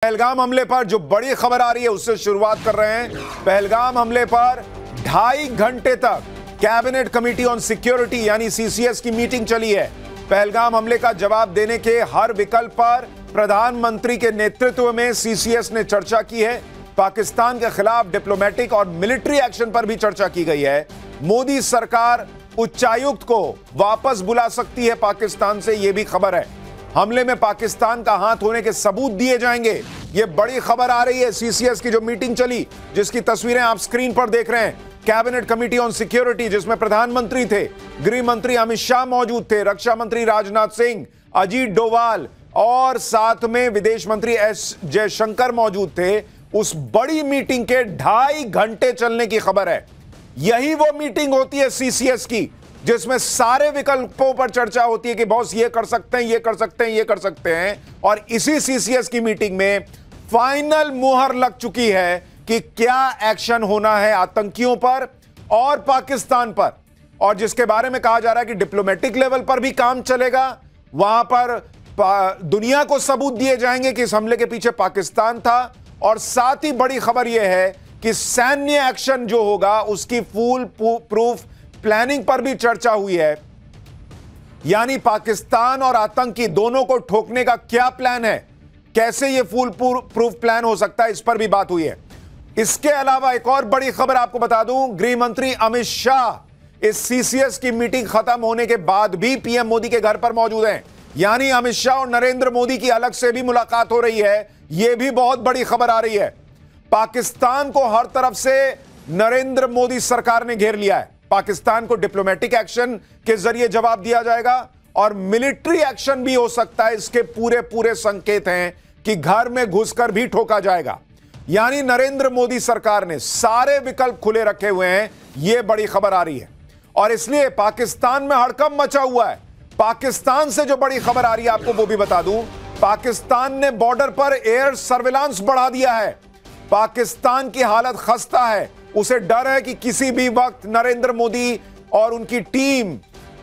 पहलगाम हमले पर जो बड़ी खबर आ रही है उससे शुरुआत कर रहे हैं। पहलगाम हमले पर 2.5 घंटे तक कैबिनेट कमेटी ऑन सिक्योरिटी यानी सीसीएस की मीटिंग चली है। पहलगाम हमले का जवाब देने के हर विकल्प पर प्रधानमंत्री के नेतृत्व में सीसीएस ने चर्चा की है। पाकिस्तान के खिलाफ डिप्लोमेटिक और मिलिट्री एक्शन पर भी चर्चा की गई है। मोदी सरकार उच्चायुक्त को वापस बुला सकती है पाकिस्तान से, यह भी खबर है। हमले में पाकिस्तान का हाथ होने के सबूत दिए जाएंगे, यह बड़ी खबर आ रही है। सीसीएस की जो मीटिंग चली, जिसकी तस्वीरें आप स्क्रीन पर देख रहे हैं, कैबिनेट कमेटी ऑन सिक्योरिटी, जिसमें प्रधानमंत्री थे, गृह मंत्री अमित शाह मौजूद थे, रक्षा मंत्री राजनाथ सिंह, अजीत डोभाल और साथ में विदेश मंत्री एस जयशंकर मौजूद थे। उस बड़ी मीटिंग के 2.5 घंटे चलने की खबर है। यही वो मीटिंग होती है सीसीएस की, जिसमें सारे विकल्पों पर चर्चा होती है कि बॉस ये कर सकते हैं, ये कर सकते हैं, ये कर सकते हैं। और इसी सीसीएस की मीटिंग में फाइनल मुहर लग चुकी है कि क्या एक्शन होना है आतंकियों पर और पाकिस्तान पर, और जिसके बारे में कहा जा रहा है कि डिप्लोमेटिक लेवल पर भी काम चलेगा। वहां पर दुनिया को सबूत दिए जाएंगे कि इस हमले के पीछे पाकिस्तान था। और साथ ही बड़ी खबर यह है कि सैन्य एक्शन जो होगा उसकी फुल प्रूफ प्लानिंग पर भी चर्चा हुई है। यानी पाकिस्तान और आतंकी दोनों को ठोकने का क्या प्लान है, कैसे यह फुल प्रूफ प्लान हो सकता है, इस पर भी बात हुई है। इसके अलावा एक और बड़ी खबर आपको बता दूं, गृह मंत्री अमित शाह इस सीसीएस की मीटिंग खत्म होने के बाद भी पीएम मोदी के घर पर मौजूद हैं। यानी अमित शाह और नरेंद्र मोदी की अलग से भी मुलाकात हो रही है। यह भी बहुत बड़ी खबर आ रही है। पाकिस्तान को हर तरफ से नरेंद्र मोदी सरकार ने घेर लिया है। पाकिस्तान को डिप्लोमेटिक एक्शन के जरिए जवाब दिया जाएगा और मिलिट्री एक्शन भी हो सकता है। इसके पूरे पूरे संकेत हैं कि घर में घुसकर भी ठोका जाएगा। यानी नरेंद्र मोदी सरकार ने सारे विकल्प खुले रखे हुए हैं। यह बड़ी खबर आ रही है और इसलिए पाकिस्तान में हड़कंप मचा हुआ है। पाकिस्तान से जो बड़ी खबर आ रही है आपको वो भी बता दूं, पाकिस्तान ने बॉर्डर पर एयर सर्विलांस बढ़ा दिया है। पाकिस्तान की हालत खस्ता है। उसे डर है कि किसी भी वक्त नरेंद्र मोदी और उनकी टीम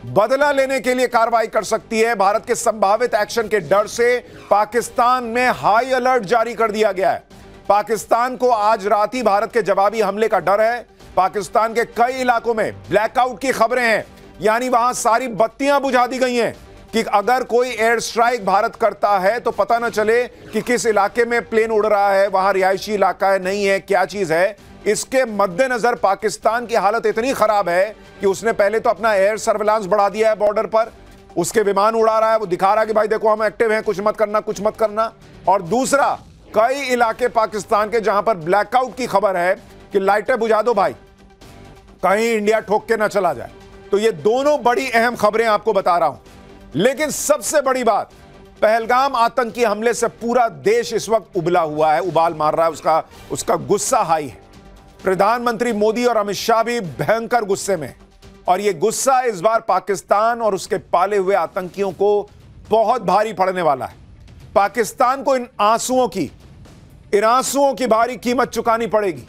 बदला लेने के लिए कार्रवाई कर सकती है। भारत के संभावित एक्शन के डर से पाकिस्तान में हाई अलर्ट जारी कर दिया गया है। पाकिस्तान को आज रात ही भारत के जवाबी हमले का डर है। पाकिस्तान के कई इलाकों में ब्लैकआउट की खबरें हैं, यानी वहां सारी बत्तियां बुझा दी गई हैं कि अगर कोई एयर स्ट्राइक भारत करता है तो पता ना चले कि किस इलाके में प्लेन उड़ रहा है, वहां रिहायशी इलाका है, नहीं है, क्या चीज है। इसके मद्देनजर पाकिस्तान की हालत इतनी खराब है कि उसने पहले तो अपना एयर सर्विलांस बढ़ा दिया है बॉर्डर पर। उसके विमान उड़ा रहा है, वो दिखा रहा है कि भाई देखो हम एक्टिव हैं, कुछ मत करना, कुछ मत करना। और दूसरा, कई इलाके पाकिस्तान के जहां पर ब्लैकआउट की खबर है कि लाइटें बुझा दो भाई, कहीं इंडिया ठोक के ना चला जाए। तो ये दोनों बड़ी अहम खबरें आपको बता रहा हूं। लेकिन सबसे बड़ी बात, पहलगाम आतंकी हमले से पूरा देश इस वक्त उबला हुआ है, उबाल मार रहा है, उसका गुस्सा हाई है। प्रधानमंत्री मोदी और अमित शाह भी भयंकर गुस्से में, और यह गुस्सा इस बार पाकिस्तान और उसके पाले हुए आतंकियों को बहुत भारी पड़ने वाला है। पाकिस्तान को इन आंसुओं की भारी कीमत चुकानी पड़ेगी।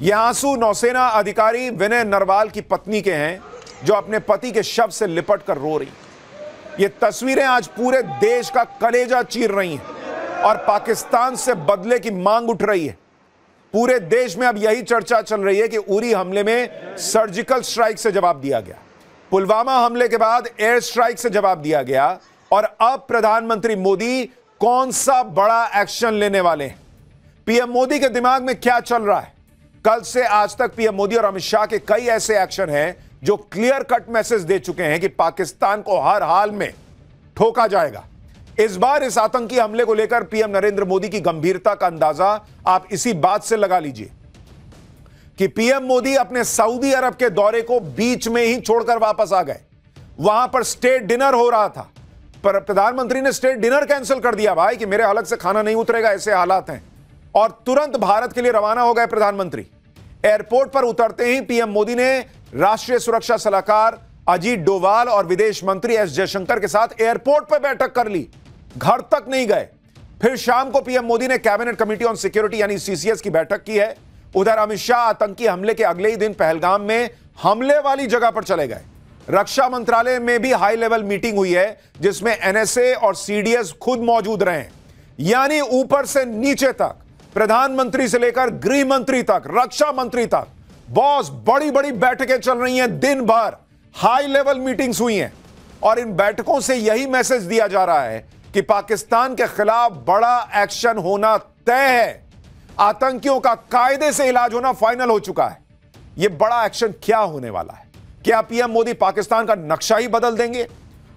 ये आंसू नौसेना अधिकारी विनय नरवाल की पत्नी के हैं, जो अपने पति के शव से लिपट कर रो रही। ये तस्वीरें आज पूरे देश का कलेजा चीर रही हैं और पाकिस्तान से बदले की मांग उठ रही है। पूरे देश में अब यही चर्चा चल रही है कि उरी हमले में सर्जिकल स्ट्राइक से जवाब दिया गया, पुलवामा हमले के बाद एयर स्ट्राइक से जवाब दिया गया, और अब प्रधानमंत्री मोदी कौन सा बड़ा एक्शन लेने वाले हैं। पीएम मोदी के दिमाग में क्या चल रहा है? कल से आज तक पीएम मोदी और अमित शाह के कई ऐसे एक्शन हैं जो क्लियर कट मैसेज दे चुके हैं कि पाकिस्तान को हर हाल में ठोका जाएगा। इस बार इस आतंकी हमले को लेकर पीएम नरेंद्र मोदी की गंभीरता का अंदाजा आप इसी बात से लगा लीजिए कि पीएम मोदी अपने सऊदी अरब के दौरे को बीच में ही छोड़कर वापस आ गए। वहां पर स्टेट डिनर हो रहा था, पर प्रधानमंत्री ने स्टेट डिनर कैंसिल कर दिया भाई कि मेरे हलक से खाना नहीं उतरेगा, ऐसे हालात हैं। और तुरंत भारत के लिए रवाना हो गए प्रधानमंत्री। एयरपोर्ट पर उतरते ही पीएम मोदी ने राष्ट्रीय सुरक्षा सलाहकार अजीत डोभाल और विदेश मंत्री एस जयशंकर के साथ एयरपोर्ट पर बैठक कर ली, घर तक नहीं गए। फिर शाम को पीएम मोदी ने कैबिनेट कमेटी ऑन सिक्योरिटी यानी सीसीएस की बैठक की है। उधर अमित शाह आतंकी हमले के अगले ही दिन पहलगाम में हमले वाली जगह पर चले गए। रक्षा मंत्रालय में भी हाई लेवल मीटिंग हुई है, जिसमें एनएसए और सीडीएस खुद मौजूद रहे हैं। यानी ऊपर से नीचे तक, प्रधानमंत्री से लेकर गृह मंत्री तक, रक्षा मंत्री तक, बॉस बड़ी बड़ी बैठकें चल रही हैं। दिन भर हाई लेवल मीटिंग्स हुई हैं और इन बैठकों से यही मैसेज दिया जा रहा है कि पाकिस्तान के खिलाफ बड़ा एक्शन होना तय है। आतंकियों का कायदे से इलाज होना फाइनल हो चुका है। यह बड़ा एक्शन क्या होने वाला है? क्या पीएम मोदी पाकिस्तान का नक्शा ही बदल देंगे?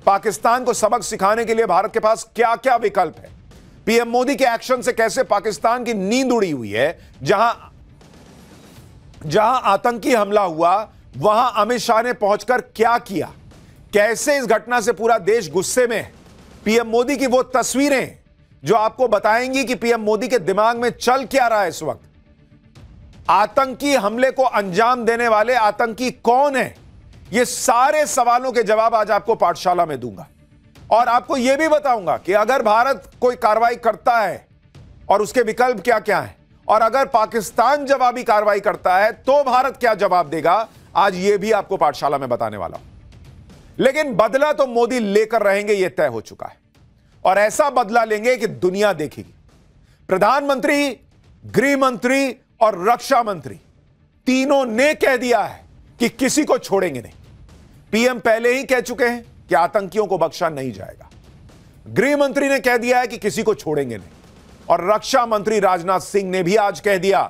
पाकिस्तान को सबक सिखाने के लिए भारत के पास क्या क्या विकल्प है? पीएम मोदी के एक्शन से कैसे पाकिस्तान की नींद उड़ी हुई है? जहां आतंकी हमला हुआ वहां अमित शाह ने पहुंचकर क्या किया? कैसे इस घटना से पूरा देश गुस्से में है? पीएम मोदी की वो तस्वीरें जो आपको बताएंगी कि पीएम मोदी के दिमाग में चल क्या रहा है इस वक्त। आतंकी हमले को अंजाम देने वाले आतंकी कौन है? ये सारे सवालों के जवाब आज आपको पाठशाला में दूंगा और आपको यह भी बताऊंगा कि अगर भारत कोई कार्रवाई करता है और उसके विकल्प क्या क्या हैं, और अगर पाकिस्तान जवाबी कार्रवाई करता है तो भारत क्या जवाब देगा, आज यह भी आपको पाठशाला में बताने वाला हूं। लेकिन बदला तो मोदी लेकर रहेंगे, यह तय हो चुका है और ऐसा बदला लेंगे कि दुनिया देखेगी। प्रधानमंत्री, गृह मंत्री और रक्षा मंत्री तीनों ने कह दिया है कि किसी को छोड़ेंगे नहीं। पीएम पहले ही कह चुके हैं कि आतंकियों को बख्शा नहीं जाएगा। गृह मंत्री ने कह दिया है कि किसी को छोड़ेंगे नहीं और रक्षा मंत्री राजनाथ सिंह ने भी आज कह दिया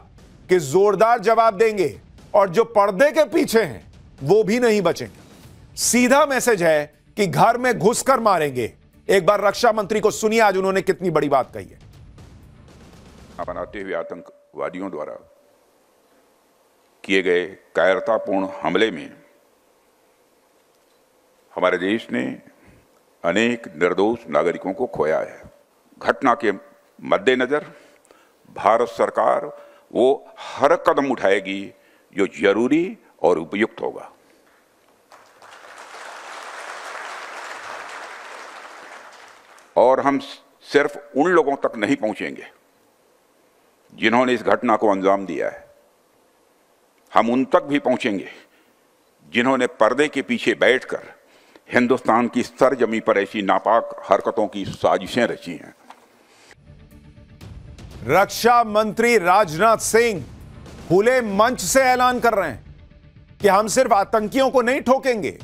कि जोरदार जवाब देंगे और जो पर्दे के पीछे हैं वो भी नहीं बचेंगे। सीधा मैसेज है कि घर में घुसकर मारेंगे। एक बार रक्षा मंत्री को सुनिए आज उन्होंने कितनी बड़ी बात कही है। बनाते हुए आतंकवादियों द्वारा किए गए कायरतापूर्ण हमले में हमारे देश ने अनेक निर्दोष नागरिकों को खोया है। घटना के मद्देनजर भारत सरकार वो हर कदम उठाएगी जो जरूरी और उपयुक्त होगा। और हम सिर्फ उन लोगों तक नहीं पहुंचेंगे जिन्होंने इस घटना को अंजाम दिया है, हम उन तक भी पहुंचेंगे जिन्होंने पर्दे के पीछे बैठकर हिंदुस्तान की सरजमी पर ऐसी नापाक हरकतों की साजिशें रची हैं। रक्षा मंत्री राजनाथ सिंह खुले मंच से ऐलान कर रहे हैं कि हम सिर्फ आतंकियों को नहीं ठोकेंगे,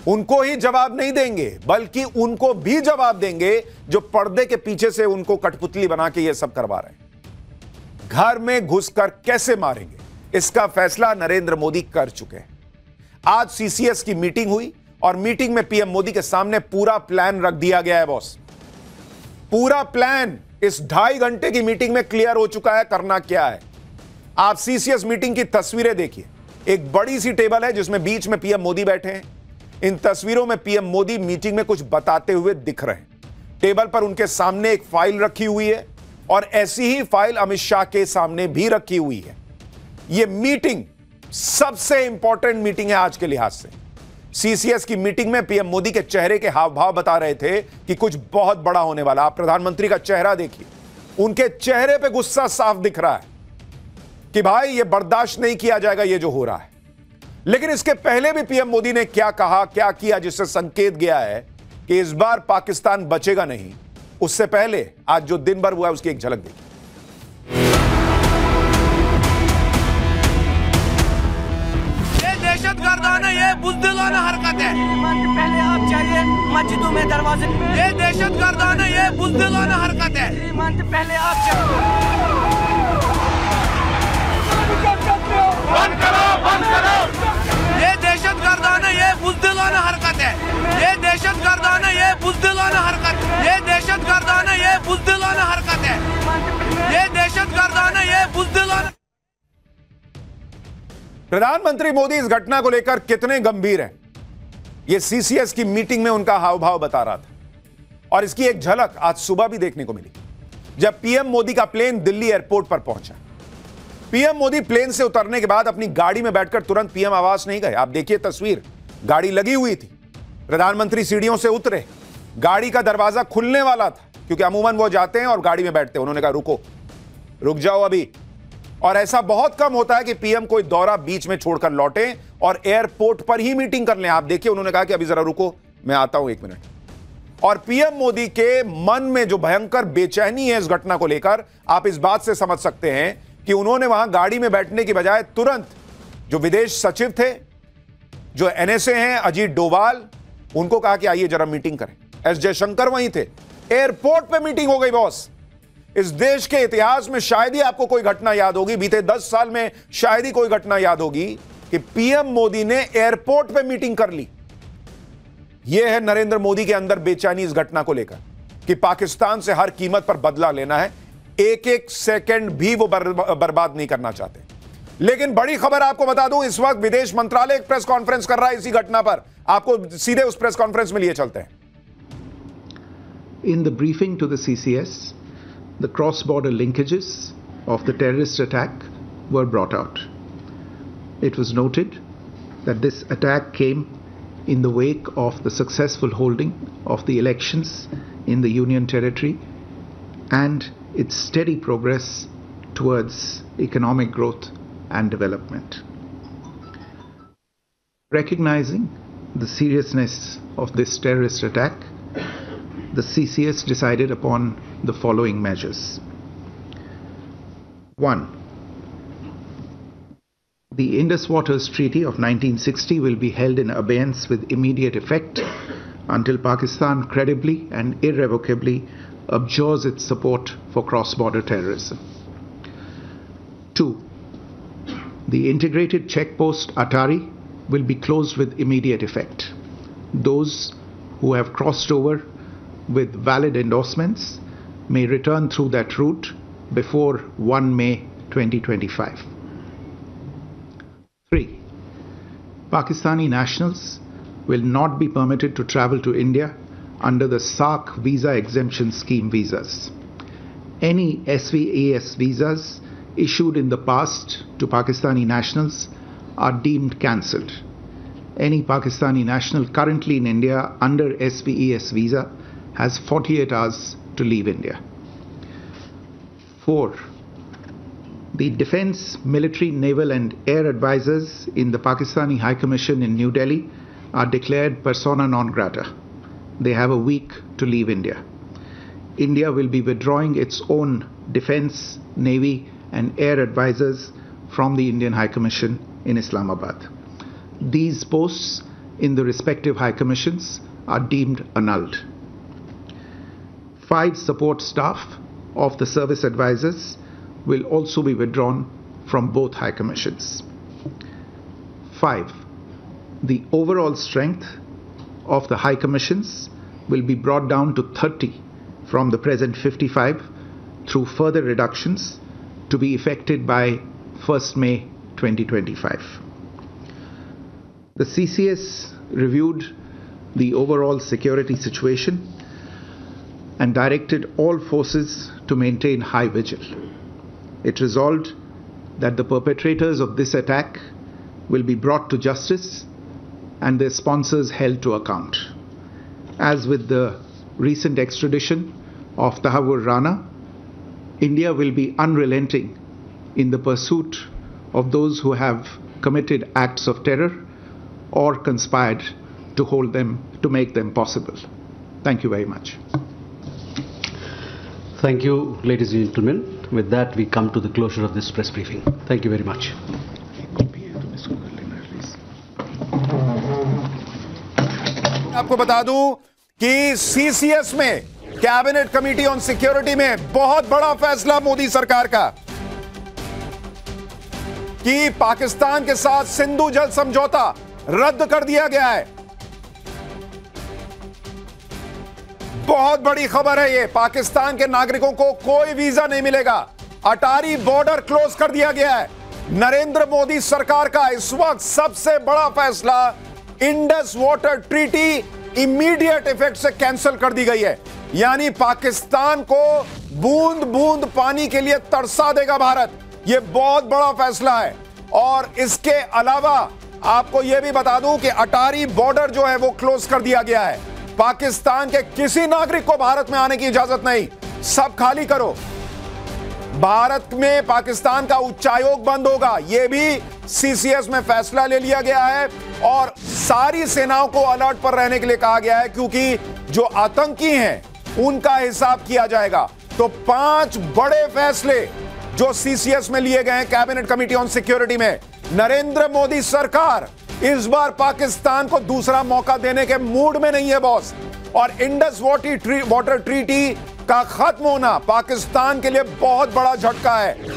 उनको ही जवाब नहीं देंगे, बल्कि उनको भी जवाब देंगे जो पर्दे के पीछे से उनको कठपुतली बना के ये सब करवा रहे हैं। घर में घुसकर कैसे मारेंगे, इसका फैसला नरेंद्र मोदी कर चुके हैं। आज सीसीएस की मीटिंग हुई और मीटिंग में पीएम मोदी के सामने पूरा प्लान रख दिया गया है। बॉस, पूरा प्लान इस 2.5 घंटे की मीटिंग में क्लियर हो चुका है। करना क्या है, आप सीसीएस मीटिंग की तस्वीरें देखिए। एक बड़ी सी टेबल है जिसमें बीच में पीएम मोदी बैठे हैं। इन तस्वीरों में पीएम मोदी मीटिंग में कुछ बताते हुए दिख रहे हैं। टेबल पर उनके सामने एक फाइल रखी हुई है और ऐसी ही फाइल अमित शाह के सामने भी रखी हुई है। यह मीटिंग सबसे इंपॉर्टेंट मीटिंग है आज के लिहाज से। सीसीएस की मीटिंग में पीएम मोदी के चेहरे के हाव भाव बता रहे थे कि कुछ बहुत बड़ा होने वाला। आप प्रधानमंत्री का चेहरा देखिए, उनके चेहरे पे गुस्सा साफ दिख रहा है कि भाई ये बर्दाश्त नहीं किया जाएगा ये जो हो रहा है। लेकिन इसके पहले भी पीएम मोदी ने क्या कहा, क्या किया, जिससे संकेत गया है कि इस बार पाकिस्तान बचेगा नहीं। उससे पहले आज जो दिन भर हुआ है उसकी एक झलक देखिए। दहशतगर्दाना ये बुज़दिलाना हरकत है। पहले आप चाहिए मस्जिदों में दरवाजे, ये दहशतगर्दाना ये बुज़दिलाना हरकत है। पहले आप बंद करो, बंद करो। ये दहशतगर्दाना ये बुज़दिलाना हरकत है। ये दहशतगर्दाना ये बुज़दिलाना हरकत, ये दहशतगर्दाना ये बुज़दिलाना हरकत है। ये दहशतगर्दाना ये बुज़दिलाना। प्रधानमंत्री मोदी इस घटना को लेकर कितने गंभीर हैं, यह सीसीएस की मीटिंग में उनका हाव भाव बता रहा था और इसकी एक झलक आज सुबह भी देखने को मिली जब पीएम मोदी का प्लेन दिल्ली एयरपोर्ट पर पहुंचा। पीएम मोदी प्लेन से उतरने के बाद अपनी गाड़ी में बैठकर तुरंत पीएम आवास नहीं गए। आप देखिए तस्वीर, गाड़ी लगी हुई थी, प्रधानमंत्री सीढ़ियों से उतरे, गाड़ी का दरवाजा खुलने वाला था क्योंकि अमूमन वो जाते हैं और गाड़ी में बैठते हैं। उन्होंने कहा रुको, रुक जाओ अभी। और ऐसा बहुत कम होता है कि पीएम कोई दौरा बीच में छोड़कर लौटे और एयरपोर्ट पर ही मीटिंग कर लें। आप देखिए, उन्होंने कहा कि अभी जरा रुको, मैं आता हूं 1 मिनट। और पीएम मोदी के मन में जो भयंकर बेचैनी है इस घटना को लेकर, आप इस बात से समझ सकते हैं कि उन्होंने वहां गाड़ी में बैठने की बजाय तुरंत जो विदेश सचिव थे, जो एनएसए हैं अजीत डोभाल, उनको कहा कि आइए जरा मीटिंग करें। एस जयशंकर वहीं थे, एयरपोर्ट पे मीटिंग हो गई बॉस। इस देश के इतिहास में शायद ही आपको कोई घटना याद होगी, बीते 10 साल में शायद ही कोई घटना याद होगी कि पीएम मोदी ने एयरपोर्ट पे मीटिंग कर ली। यह है नरेंद्र मोदी के अंदर बेचैनी इस घटना को लेकर कि पाकिस्तान से हर कीमत पर बदला लेना है, एक एक सेकंड भी वो बर्बाद नहीं करना चाहते। लेकिन बड़ी खबर आपको बता दूं, इस वक्त विदेश मंत्रालय एक प्रेस कॉन्फ्रेंस कर रहा है इसी घटना पर। आपको सीधे उस प्रेस कॉन्फ्रेंस में लिए चलते हैं। In the briefing to the CCS, the cross-border linkages of the terrorist attack were brought out. It was noted that this attack came in the wake of the successful holding of the elections in the Union Territory and its steady progress towards economic growth and development. Recognizing the seriousness of this terrorist attack, the CCS decided upon the following measures. 1. The Indus Waters Treaty of 1960 will be held in abeyance with immediate effect until Pakistan credibly and irrevocably abjures its support for cross-border terrorism. 2. The integrated checkpost Atari will be closed with immediate effect. Those who have crossed over with valid endorsements may return through that route before 1 May 2025. 3. Pakistani nationals will not be permitted to travel to India under the SAARC visa exemption scheme visas. Any SVAS visas issued in the past to Pakistani nationals are deemed cancelled. Any Pakistani national currently in India under SVAS visa has 48 hours to leave India. 4. The defense, military, naval and air advisors in the Pakistani High Commission in New Delhi are declared persona non grata. They have a week to leave India. India will be withdrawing its own defense, navy and air advisors from the Indian High Commission in Islamabad. These posts in the respective High Commissions are deemed annulled. 5 support staff of the service advisors will also be withdrawn from both High Commissions. 5. The overall strength of the High Commissions will be brought down to 30 from the present 55 through further reductions to be effected by 1st May 2025. The CCS reviewed the overall security situation and directed all forces to maintain high vigil. It resolved that the perpetrators of this attack will be brought to justice and their sponsors held to account. As with the recent extradition of Tahawur Rana, India will be unrelenting in the pursuit of those who have committed acts of terror or conspired to hold them, to make them possible. Thank you very much. Thank you, ladies and gentlemen. With that, we come to the closure of this press briefing. Thank you very much. आपको बता दूं कि CCS में, cabinet committee on security में बहुत बड़ा फैसला मोदी सरकार का कि पाकिस्तान के साथ सिंधु जल समझौता रद्द कर दिया गया है। बहुत बड़ी खबर है ये। पाकिस्तान के नागरिकों को कोई वीजा नहीं मिलेगा। अटारी बॉर्डर क्लोज कर दिया गया है। नरेंद्र मोदी सरकार का इस वक्त सबसे बड़ा फैसला, Indus water treaty immediate effect से कैंसिल कर दी गई है। यानी पाकिस्तान को बूंद बूंद पानी के लिए तरसा देगा भारत। यह बहुत बड़ा फैसला है। और इसके अलावा आपको यह भी बता दूं कि अटारी बॉर्डर जो है वो क्लोज कर दिया गया है। पाकिस्तान के किसी नागरिक को भारत में आने की इजाजत नहीं। सब खाली करो। भारत में पाकिस्तान का उच्चायोग बंद होगा। यह भी सीसीएस में फैसला ले लिया गया है और सारी सेनाओं को अलर्ट पर रहने के लिए कहा गया है, क्योंकि जो आतंकी हैं उनका हिसाब किया जाएगा। तो 5 बड़े फैसले जो सीसीएस में लिए गए हैं, कैबिनेट कमेटी ऑन सिक्योरिटी में। नरेंद्र मोदी सरकार इस बार पाकिस्तान को दूसरा मौका देने के मूड में नहीं है बॉस। और इंडस वाटर ट्रीटी का खत्म होना पाकिस्तान के लिए बहुत बड़ा झटका है।